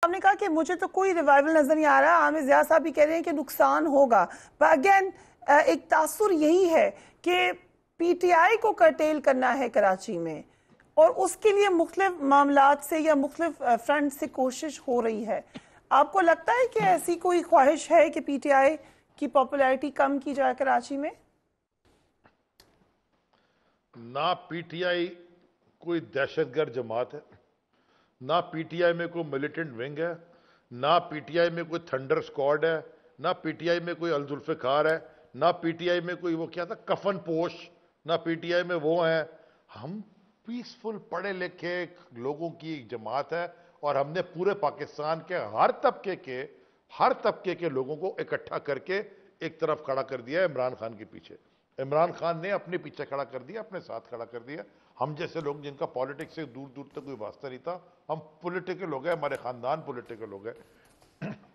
آپ نے کہا کہ مجھے تو کوئی ریوائول نظر نہیں آ رہا، عامر ضیاء صاحب بھی کہہ رہے ہیں کہ نقصان ہوگا، پر اگین ایک تاثر یہی ہے کہ پی ٹی آئی کو کرٹیل کرنا ہے کراچی میں، اور اس کے لیے مختلف معاملات سے یا مختلف فرنٹ سے کوشش ہو رہی ہے. آپ کو لگتا ہے کہ ایسی کوئی خواہش ہے کہ پی ٹی آئی کی پاپولیرٹی کم کی جائے کراچی میں؟ نہ پی ٹی آئی کوئی دہشت گرد جماعت ہے، نہ پی ٹی آئی میں کوئی ملیٹنٹ ونگ ہے، نہ پی ٹی آئی میں کوئی تھنڈر سکواڈ ہے، نہ پی ٹی آئی میں کوئی الذوالفقار ہے، نہ پی ٹی آئی میں کوئی وہ کیا تھا کفن پوش، نہ پی ٹی آئی میں وہ ہیں. ہم پیسفل پڑھے لکھے لوگوں کی ایک جماعت ہے، اور ہم نے پورے پاکستان کے ہر طبقے کے لوگوں کو اکٹھا کر کے ایک طرف کھڑا کر دیا ہے عمران خان کے پیچھے. عمران خان نے اپنے پیچھے کھڑا کر دیا، اپنے ساتھ کھڑا کر دیا. ہم جیسے لوگ جن کا پالیٹکس سے دور دور تک کوئی واسطہ نہیں تھا، ہم پولیٹیکل ہو گئے، ہمارے خاندان پولیٹیکل ہو گئے.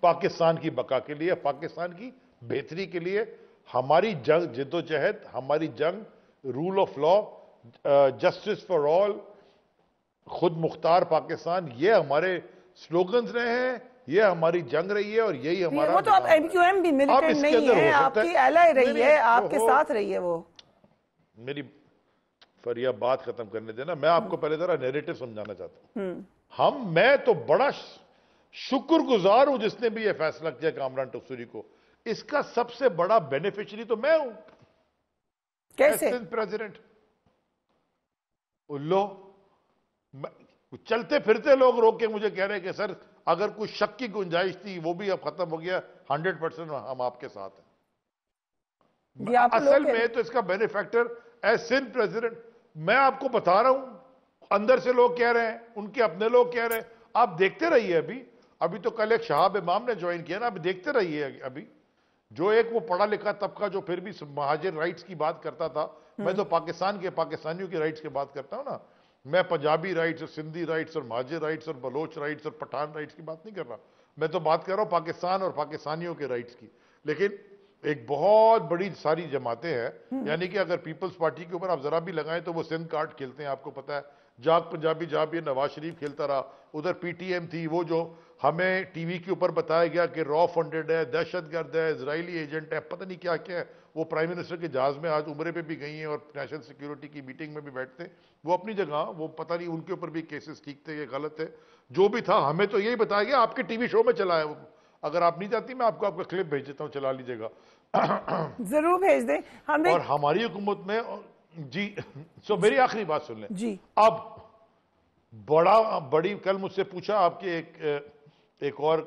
پاکستان کی بقا کے لیے، پاکستان کی بہتری کے لیے ہماری جنگ، جد و جہد، ہماری جنگ rule of law, justice for all, خود مختار پاکستان، یہ ہمارے سلوگنز رہے ہیں، یہ ہماری جنگ رہی ہے، اور یہی ہمارا وہ تو اب ایم کیو ایم بھی ملیٹنٹ نہیں ہے، آپ کی ایلائی رہی ہے، آپ کے ساتھ رہی ہے. وہ میری فریہ بات ختم کرنے دینا، میں آپ کو پہلے ذرا نیریٹو سمجھانا چاہتا ہوں. میں تو بڑا شکر گزار ہوں جس نے بھی یہ فیصلہ کیا کامران ٹکسوری کو. اس کا سب سے بڑا بینیفیشری تو میں ہوں. کیسے؟ پریزیڈنٹ لو، چلتے پھرتے لوگ روک کے مجھے کہہ رہے کہ سر اگر کوئی شک کی گنجائش تھی وہ بھی اب ختم ہو گیا، 100% ہم آپ کے ساتھ ہیں. اصل میں تو اس کا بینیفیکٹر ایز سندھ پریزیڈنٹ میں آپ کو بتا رہا ہوں. اندر سے لوگ کہہ رہے ہیں، ان کے اپنے لوگ کہہ رہے ہیں. آپ دیکھتے رہیے، ابھی تو کل ایک شہاب امام نے جوائن کیا نا، ابھی دیکھتے رہیے. ابھی جو ایک وہ پڑھا لکھا طبقہ جو پھر بھی مہاجر رائٹس کی بات کرتا تھا، میں تو پاکستان کے پاکستانیوں کی رائٹس کی بات کرتا ہوں نا. میں پنجابی رائٹس اور سندھی رائٹس اور مہاجر رائٹس اور بلوچ رائٹس اور پٹھان رائٹس کی بات نہیں کر رہا. میں تو بات کر رہا ہوں پاکستان اور پاکستانیوں کے رائٹس کی. لیکن ایک بہت بڑی ساری جماعتیں ہیں، یعنی کہ اگر پیپلز پارٹی کے اوپر آپ ذرا بھی لگائیں تو وہ سندھ کارڈ کھیلتے ہیں. آپ کو پتا ہے جاگ پنجابی جہاں بھی نواز شریف کھیلتا رہا، ادھر پی ٹی ایم تھی، وہ جو ہمیں ٹی وی کے اوپر بتایا گیا کہ را فنڈڈ ہے، دہشت گرد ہے، اسرائیلی ایجنٹ ہے، پتہ نہیں کیا کیا ہے. وہ پرائم منسٹر کے جہاز میں آج عمرے پہ بھی گئی ہیں اور نیشنل سیکیورٹی کی میٹنگ میں بھی بیٹھتے ہیں. وہ اپنی جگہ، وہ پتہ نہیں ان کے اوپر بھی کیسز ٹھیک تھے کہ غلط ہے. جو بھی تھا ہمیں تو یہی بتایا گیا، آپ کے ٹی وی شو میں چلا ہے. اگر آپ نہیں چاہتی میں آپ کو کلپ بھیج دیتا ہوں، چلا لیجیے گا. ضرور بھیج دیں. اور ہماری حکومت میں جی میری آخری بات سن لیں. جی اب بڑی کل مجھ سے پوچھا آپ کے ایک اور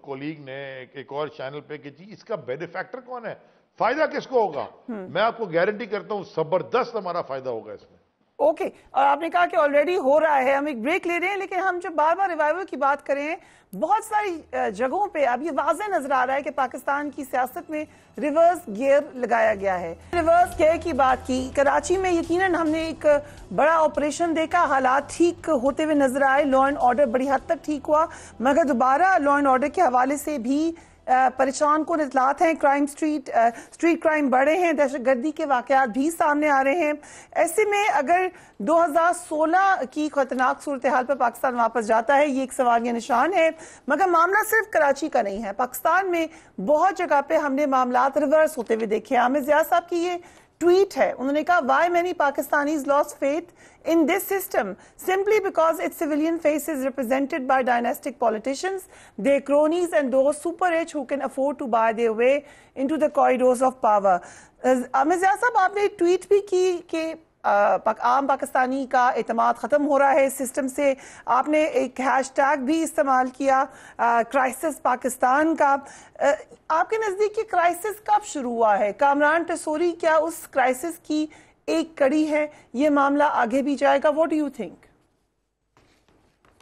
کولیگ نے ایک اور چینل پہ کہ جی اس کا بینیفیکٹر کون ہے، فائدہ کس کو ہوگا. میں آپ کو گارنٹی کرتا ہوں زبردست ہمارا فائدہ ہوگا اس میں. اوکے، اور آپ نے کہا کہ آلریڈی ہو رہا ہے. ہم ایک بریک لے رہے ہیں، لیکن ہم جب بار بار ریوائیول کی بات کریں، بہت ساری جگہوں پہ اب یہ واضح نظر آ رہا ہے کہ پاکستان کی سیاست میں ریورس گیئر لگایا گیا ہے. ریورس گیئر کی بات کی، کراچی میں یقیناً ہم نے ایک بڑا آپریشن دیکھا، حالات ٹھیک ہوتے ہوئے نظر آئے، لا اینڈ آرڈر بڑی حد تک ٹھیک ہوا، مگر دوبارہ لا اینڈ آرڈر کے حوالے سے بھی پریشان کن اطلاعات ہیں. اسٹریٹ کرائم بڑھے ہیں، دہشت گردی کے واقعات بھی سامنے آ رہے ہیں. ایسے میں اگر 2016 کی خطرناک صورتحال پر پاکستان واپس جاتا ہے، یہ ایک سوالیہ نشان ہے. مگر معاملہ صرف کراچی کا نہیں ہے، پاکستان میں بہت جگہ پہ ہم نے معاملات ریورس ہوتے ہوئے دیکھے. عامر ضیاء صاحب کی یہ ٹویٹ ہے، انہوں نے کہا why many Pakistanis lost faith in this system simply because its civilian face is represented by dynastic politicians, their cronies and those super rich who can afford to buy their way into the corridors of power. عامر ضیاء صاحب، آپ نے ایک tweet بھی کی کہ عام پاکستانی کا اعتماد ختم ہو رہا ہے اس سسٹم سے. آپ نے ایک ہیش ٹیگ بھی استعمال کیا کرائسس پاکستان کا. آپ کے نزدیک یہ کرائسس کب شروع ہوا ہے؟ کامران ٹسوری کیا اس کرائسس کی ایک کڑی ہے؟ یہ معاملہ آگے بھی جائے گا؟ What do you think?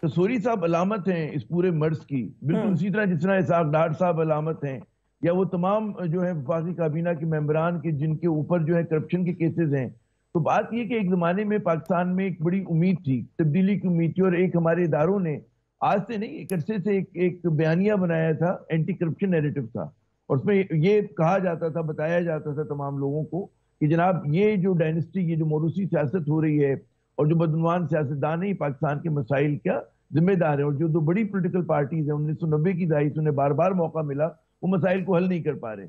ٹسوری صاحب علامت ہیں اس پورے مرض کی، بالکل اسی طرح جس طرح اسحاق ڈار صاحب علامت ہیں، یا وہ تمام جو ہے وفاقی کابینہ کے ممبران کے جن کے اوپر جو ہے کرپشن کے کیسز ہیں. تو بات یہ کہ ایک زمانے میں پاکستان میں ایک بڑی امید تھی، تبدیلی کی امید تھی، اور ایک ہمارے اداروں نے آج سے نہیں ایک عرصے سے ایک بیانیہ بنایا تھا، اینٹی کرپشن نیریٹو تھا. اور اس میں یہ کہا جاتا تھا، بتایا جاتا تھا تمام لوگوں کو کہ جناب یہ جو ڈائنسٹی، یہ جو موروثی سیاست ہو رہی ہے اور جو بدعنوان سیاستدان ہیں، پاکستان کے مسائل کا ذمہ دار ہیں, اور جو دو بڑی پولیٹیکل پارٹیز ہیں 1990 کی دہائی سے انہیں بار بار موقع ملا, وہ مسائل کو حل نہیں کر پا رہے.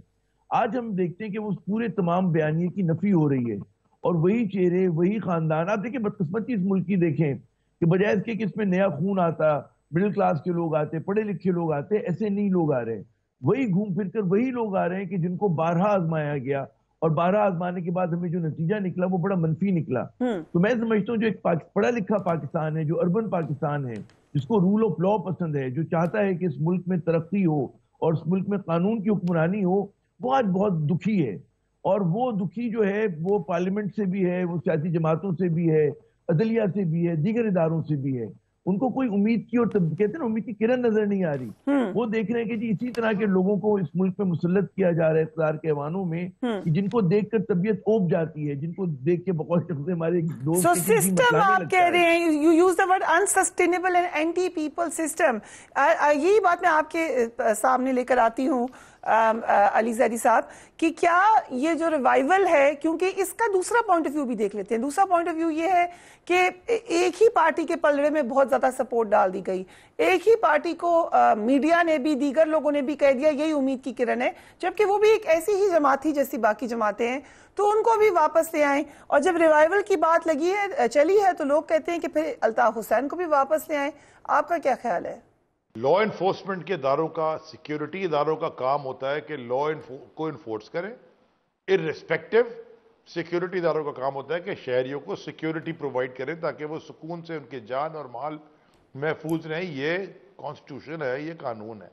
آج ہم دیکھتے ہیں کہ وہ پورے تمام بیانیے کی نفی ہو رہی ہے, اور وہی چہرے, وہی خاندان. آپ دیکھیں بدقسمتی اس ملک کی دیکھیں کہ بجائے اس کے کہ اس میں نیا خون آتا, مڈل کلاس کے لوگ آتے, پڑھے لکھے لوگ آتے, ایسے نہیں لوگ آ رہے. وہی گھوم پھر کر وہی لوگ آ رہے ہیں کہ جن کو بارہا آزمایا گیا, اور بارہا آزمانے کے بعد ہمیں جو نتیجہ نکلا وہ بڑا منفی نکلا. تو میں سمجھتا ہوں جو ایک پڑھا لکھا پاکستان ہے, جو اربن پاکستان ہے, جس کو رول آف لا پسند ہے, جو چاہتا ہے کہ اس ملک میں ترقی ہو اور اس ملک میں قانون کی حکمرانی ہو, وہ آج بہت دکھی ہے. اور وہ دکھی جو ہے وہ پارلیمنٹ سے بھی ہے, وہ سیاسی جماعتوں سے بھی ہے, عدلیہ سے بھی ہے, دیگر اداروں سے بھی ہے. ان کو کوئی امید کی, اور کہتے ہیں نا امید کی کرن نظر نہیں آ رہی. وہ دیکھ رہے ہیں کہ جی اسی طرح کے لوگوں کو اس ملک میں مسلط کیا جا رہا ہے اقتدار کے ایوانوں میں, کہ جن کو دیکھ کر طبیعت اوب جاتی ہے, جن کو دیکھ کے بقول شخص ہمارے دوست سسٹم آپ کہہ رہے ہیں, you use the word unsustainable and anti people system. یہی بات میں آپ کے سامنے لے کر آتی ہوں علی زیدی صاحب, کہ کیا یہ جو ریوائول ہے, کیونکہ اس کا دوسرا پوائنٹ آف ویو بھی دیکھ لیتے ہیں. دوسرا پوائنٹ آف ویو یہ ہے کہ ایک ہی پارٹی کے پلڑے میں بہت زیادہ سپورٹ ڈال دی گئی. ایک ہی پارٹی کو میڈیا نے بھی, دیگر لوگوں نے بھی کہہ دیا یہی امید کی کرن ہے, جبکہ وہ بھی ایک ایسی ہی جماعت تھی جیسی باقی جماعتیں ہیں. تو ان کو بھی واپس لے آئیں, اور جب ریوائول کی بات لگی ہے, چلی ہے, تو لوگ کہتے ہیں کہ پھر الطاف حسین کو بھی واپس لے آئیں. آپ کا کیا خیال ہے؟ لا انفورسمنٹ کے اداروں کا, سیکیورٹی اداروں کا کام ہوتا ہے کہ لا کو انفورس کریں, ارریسپیکٹو. سیکیورٹی اداروں کا کام ہوتا ہے کہ شہریوں کو سیکیورٹی پرووائڈ کریں تاکہ وہ سکون سے ان کے جان اور مال محفوظ رہیں. یہ کانسٹیٹیوشن ہے, یہ قانون ہے.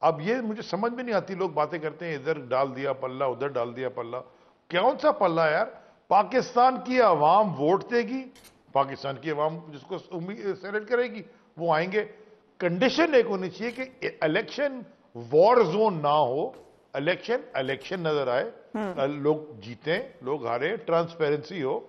اب یہ مجھے سمجھ میں نہیں آتی, لوگ باتیں کرتے ہیں ادھر ڈال دیا پلہ, ادھر ڈال دیا پلہ. کون سا پلہ ہے یار؟ پاکستان کی عوام ووٹ دے گی, پاکستان کی عوام جس کو سیلیکٹ کرے گی وہ آئیں گے. کنڈیشن ایک ہونی چاہیے کہ الیکشن وار زون نہ ہو, الیکشن نظر آئے, لوگ جیتیں, لوگ ہاریں, ٹرانسپیرنسی ہو,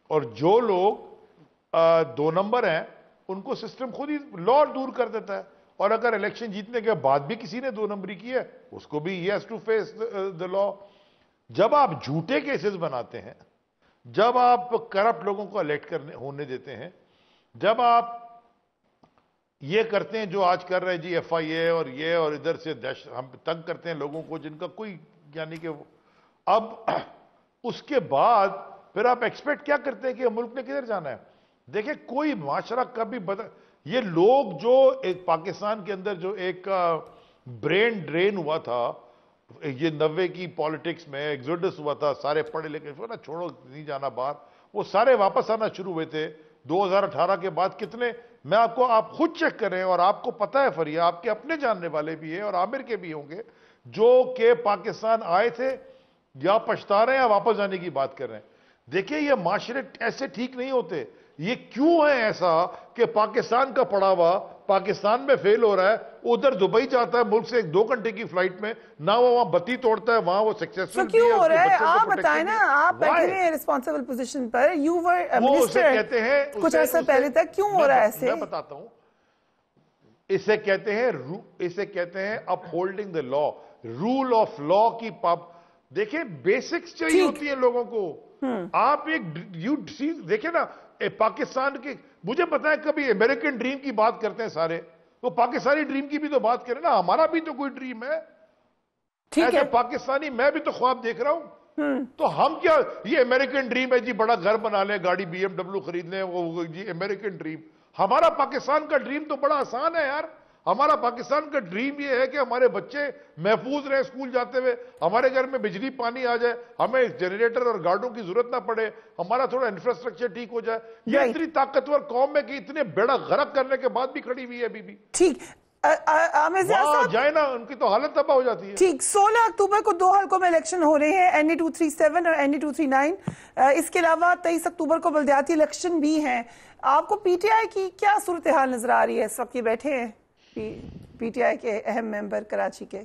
اور جو لوگ 2 نمبر ہیں ان کو سسٹم خود ہی لا دور کر دیتا ہے. اور اگر الیکشن جیتنے کے بعد بھی کسی نے 2 نمبری کی ہے, اس کو بھی he has to face the law. جب آپ جھوٹے کیسز بناتے ہیں, جب آپ کرپٹ لوگوں کو الیکٹ ہونے دیتے ہیں, جب آپ یہ کرتے ہیں جو آج کر رہے جی ایف آئی اے, اور یہ, اور ادھر سے ہم تنگ کرتے ہیں لوگوں کو جن کا کوئی, یعنی کہ اب اس کے بعد پھر آپ ایکسپیکٹ کیا کرتے ہیں کہ ملک نے کدھر جانا ہے؟ دیکھیں کوئی معاشرہ کبھی یہ لوگ جو ایک پاکستان کے اندر جو ایک برین ڈرین ہوا تھا, یہ 90 کی پالیٹکس میں ایگزوڈس ہوا تھا, سارے پڑھے لکھے چھوڑو نہیں جانا باہر, وہ سارے واپس آنا شروع ہوئے تھے 2018 کے بعد. کتنے, میں آپ خود چیک کریں, اور آپ کو پتہ ہے فریہ, آپ کے اپنے جاننے والے بھی ہیں اور عامر کے بھی ہوں گے, جو کہ پاکستان آئے تھے یا پچھتا رہے ہیں یا واپس آنے کی بات کر رہے ہیں. دیکھیں یہ معاشرے ایسے ٹھیک نہیں ہوتے. یہ کیوں ہے ایسا کہ پاکستان کا پڑا ہوا پاکستان میں فیل ہو رہا ہے, ادھر دبئی جاتا ہے ملک سے 2 گھنٹے کی فلائٹ میں, نہ وہ وہاں بتی توڑتا ہے, وہاں وہ سکسیسفل بھی ہے. کیوں ہو رہا ہے آپ بتائیں نا, آپ بیٹھے ہیں responsible position per, you were minister کچھ عرصہ پہلے تک, کیوں ہو رہا ہے ایسے؟ میں بتاتا ہوں, اسے کہتے ہیں up holding the law, rule of law کی دیکھیں بیسکس چاہیے ہوتی ہیں لوگوں کو. آپ ایک دیکھیں نا پاکستان کے, مجھے پتا ہے کبھی امریکن ڈریم کی بات کرتے ہیں سارے, تو پاکستانی ڈریم کی بھی تو بات کریں نا, ہمارا بھی تو کوئی ڈریم ہے ایسے پاکستانی, میں بھی تو خواب دیکھ رہا ہوں. تو ہم کیا, یہ امریکن ڈریم ہے جی, بڑا گھر بنا لیں, گاڑی BMW خرید لیں, وہ جی امریکن ڈریم. ہمارا پاکستان کا ڈریم تو بڑا آسان ہے یار. ہمارا پاکستان کا ڈریم یہ ہے کہ ہمارے بچے محفوظ رہیں اسکول جاتے ہوئے, ہمارے گھر میں بجلی پانی آ جائے, ہمیں جنریٹر اور گارڈوں کی ضرورت نہ پڑے, ہمارا تھوڑا انفراسٹرکچر ٹھیک ہو جائے. یہ اتنی طاقتور قوم ہے کہ اتنے بیڑا غرق کرنے کے بعد بھی کھڑی ہوئی ہے ابھی بھی. ٹھیک جائے نا, ان کی تو حالت تباہ ہو جاتی ہے. ٹھیک, 16 اکتوبر کو 2 حلقوں میں الیکشن ہو رہے ہیں, NE 237 اور NE 239. اس کے علاوہ 23 اکتوبر کو بلدیاتی الیکشن بھی ہیں. آپ کو پی ٹی آئی کی کیا صورتحال نظر آ رہی ہے اس وقت؟ یہ بیٹھے ہیں پی ٹی آئی کے اہم ممبر کراچی کے.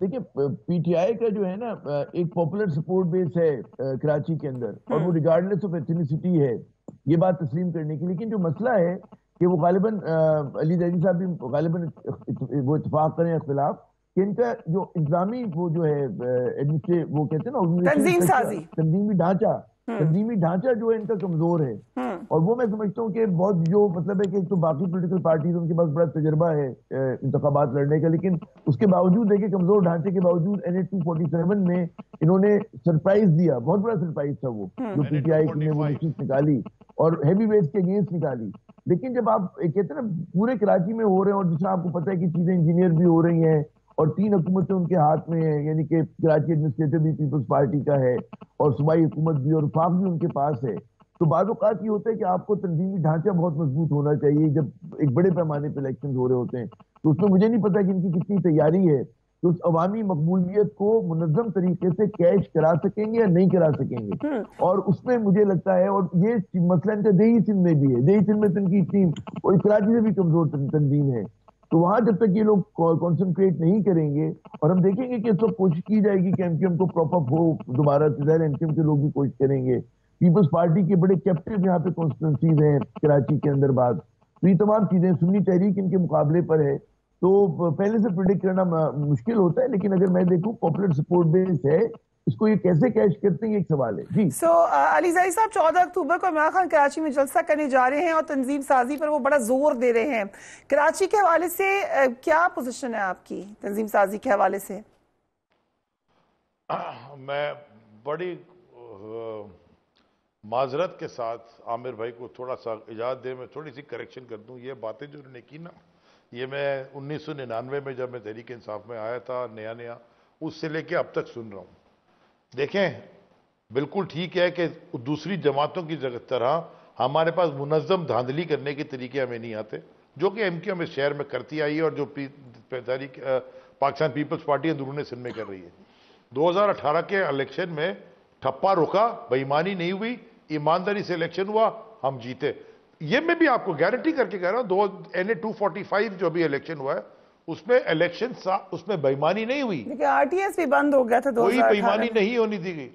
دیکھیں پی ٹی آئی کا جو ہے نا ایک پاپولر سپورٹ بیس ہے کراچی کے اندر, اور وہ ریگارڈلیس آف ایتھنیسٹی ہے, یہ بات تسلیم کرنے کی. لیکن جو مسئلہ ہے کہ وہ غالباً علی زیدی صاحب بھی غالباً وہ اتفاق کریں اختلاف کہ ان کا جو انتظامی وہ جو ہے وہ کہتے ہیں نا تنظیمی ڈھانچہ, تنظیمی ڈھانچہ جو ہے ان کا کمزور ہے، اور وہ میں سمجھتا ہوں کہ بہت جو مطلب ہے کہ تو باقی پولیٹیکل پارٹیز ان کے پاس بڑا تجربہ ہے انتخابات لڑنے کا، لیکن اس کے باوجود ہے کہ کمزور ڈھانچے کے باوجود NA 247 میں انہوں نے سرپرائز دیا، بہت بڑا سرپرائز تھا وہ جو PTI نے وہ نشست نکالی اور ہیوی ویٹس کے اگینسٹ نکالی. لیکن جب آپ کہتے ہیں نا پورے کراچی میں ہو رہے ہیں، اور جس میں آپ کو پتہ ہے کہ چیزیں انجینئر بھی ہو رہی ہیں اور 3 حکومتیں ان کے ہاتھ میں ہیں، یعنی کہ کراچی ایڈمنسٹریٹو بھی پیپلز پارٹی کا ہے اور صوبائی حکومت بھی اور وفاق بھی ان کے پاس ہے، تو بعض اوقات یہ ہوتا ہے کہ آپ کو تنظیمی ڈھانچہ بہت مضبوط ہونا چاہیے جب ایک بڑے پیمانے پہ الیکشن ہو رہے ہوتے ہیں. تو اس میں مجھے نہیں پتا کہ ان کی کتنی تیاری ہے کہ اس عوامی مقبولیت کو منظم طریقے سے کیش کرا سکیں گے یا نہیں کرا سکیں گے. اور اس میں مجھے لگتا ہے، اور یہ مسئلہ ان کا دیہی سندھ میں بھی ہے، دیہی سندھ میں تو ان کی ٹیم اور کراچی سے بھی کمزور تنظیم ہے، تو وہاں جب تک یہ لوگ کانسنٹریٹ نہیں کریں گے، اور ہم دیکھیں گے کہ اس وقت کوشش کی جائے گی کہ ایم کو پراپ اپ ہو دوبارہ، ظاہر ایم کے لوگ بھی کوشش کریں گے، پیپلز پارٹی کے بڑے کیپٹو یہاں پہ کانسٹیٹوئنسیز ہیں کراچی کے اندر بعد، تو یہ تمام چیزیں سنی تحریک ان کے مقابلے پر ہے، تو پہلے سے پریڈکٹ کرنا مشکل ہوتا ہے. لیکن اگر میں دیکھوں پاپولر سپورٹ بیس ہے، اس کو یہ کیسے کیش کرتے ہیں یہ ایک سوال ہے. جی علی زئی صاحب 14 اکتوبر کو عمران خان کراچی میں جلسہ کرنے جا رہے ہیں اور تنظیم سازی پر وہ بڑا زور دے رہے ہیں. کراچی کے حوالے سے کیا پوزیشن ہے آپ کی تنظیم سازی کے حوالے سے؟ میں بڑی معذرت کے ساتھ عامر بھائی کو تھوڑا سا اجازت دے، میں تھوڑی سی کریکشن کر دوں. یہ باتیں جو انہوں نے کی نا، یہ میں 1999 میں جب میں تحریک انصاف میں آیا تھا نیا اس سے لے کے اب تک سن رہا ہوں. دیکھیں بالکل ٹھیک ہے کہ دوسری جماعتوں کی طرح ہمارے پاس منظم دھاندلی کرنے کے طریقے ہمیں نہیں آتے، جو کہ ایم کیو ایم اس شہر میں کرتی آئی ہے اور جو تحریک پاکستان پیپلز پارٹی اندرون سندھ میں کر رہی ہے. 2018 کے الیکشن میں ٹھپا رکا، بے ایمانی نہیں ہوئی، ایمانداری سے الیکشن ہوا، ہم جیتے. یہ میں بھی آپ کو گارنٹی کر کے کہہ رہا ہوں، NA 245 جو بھی الیکشن ہوا ہے اس میں الیکشن اس میں بے ایمانی نہیں ہوئی، لیکن RTS بھی بند ہو گیا تھا 2018 کوئی بے ایمانی نہیں ہونی تھی گئی.